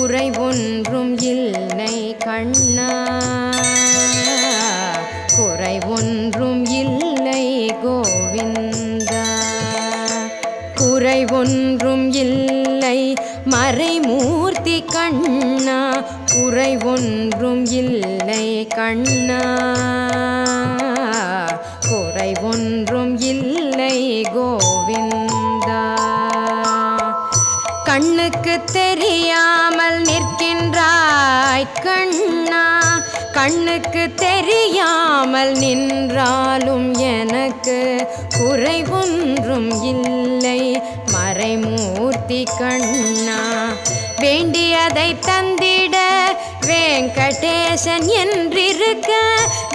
குறை ஒன்றும் இல்லை கண்ணா, குறை ஒன்றும் இல்லை கோவிந்தா. குறை ஒன்றும் இல்லை மறைமூர்த்தி கண்ணா, குறை ஒன்றும் இல்லை கண்ணா, குறை ஒன்றும் இல்லை கோவிந்தா. கண்ணுக்கு தெரியாமல் நிற்கின்றாய் கண்ணா, கண்ணுக்கு தெரியாமல் நின்றாலும் எனக்கு குறை ஒன்றும் இல்லை மறைமூர்த்தி கண்ணா. வேண்டியதை தந்திட வெங்கடேசன் என்றிருக்க,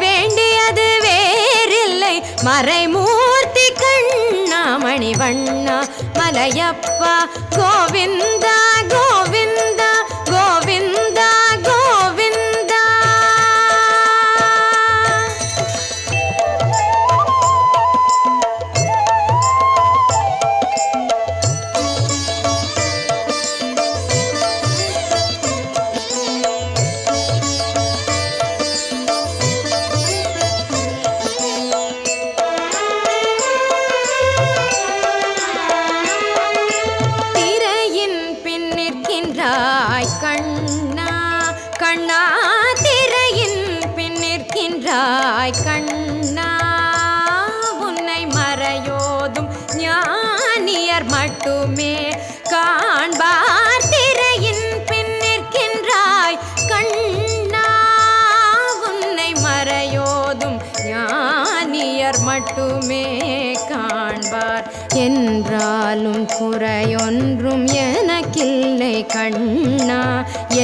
வேண்டியது வேறில்லை மறைமூர்த்தி கண்ணா. மணிவண்ணா மலையப்பா கோவிந்தா கோவிந்தா கோவிந்தா கோவிந்தா. கண்ணா கண்ணா திரையின் பின் நிற்கின்றாய் கண்ணா, உன்னை மறையோதும் ஞானியர் மட்டுமே காண்பார். திரையின் பின் நிற்கின்றாய் கண்ணா, உன்னை மறையோதும் ஞானியர் மட்டுமே காண்பார். என்றாலும் குறையொன்றும் எனக்கில்லை கண்ணா,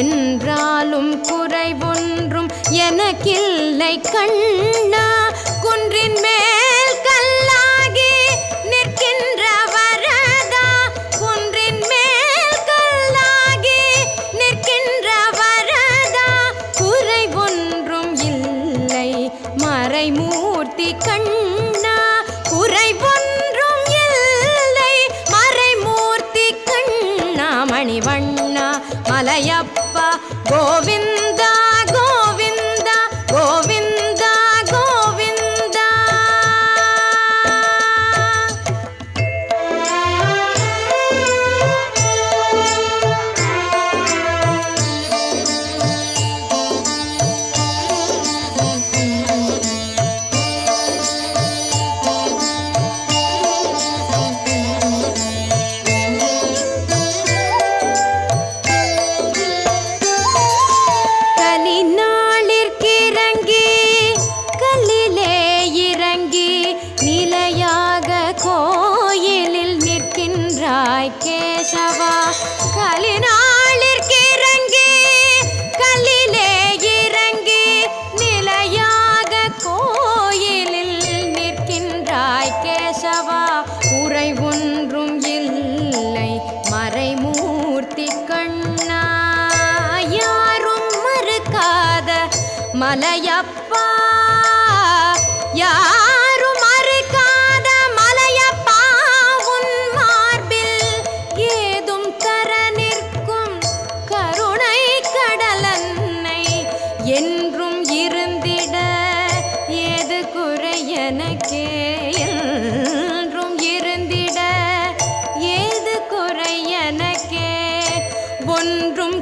என்றாலும் குறை ஒன்றும் எனக்கில்லை கண்ணா. குன்றின் மேல் கல்லாகி நிற்கின்ற வரதா, குன்றின் மேல் கல்லாகி நிற்கின்ற வரதா, குறை ஒன்றும் இல்லை மறைமூர்த்தி கண்ணா, குறை ஒன்றும் இல்லை மறைமூர்த்தி கண்ணா. மணிவண்ணா மலையப்பா கோவிந்தா கோவிந்தா கோவிந்தா கோவிந்தா. கோயிலில் நிற்கின்றாய் கேசவா, கலினாளிற்கிறங்கி கல்லிலே இறங்கி நிலையாக கோயிலில் நிற்கின்றாய் கேசவா. குறை ஒன்றும் இல்லை மறைமூர்த்தி கண்ணா, யாரும் மறுக்காத மலையப்பா, யாரும் மறுக்காத மலையப்பா. உன் மார்பில் ஏதும் தர நிற்கும் கருணை கடலன்னை என்றும் இருந்திட ஏது குறை எனக்கே, என்றும் இருந்திட ஏது குறை எனக்கே. ஒன்றும்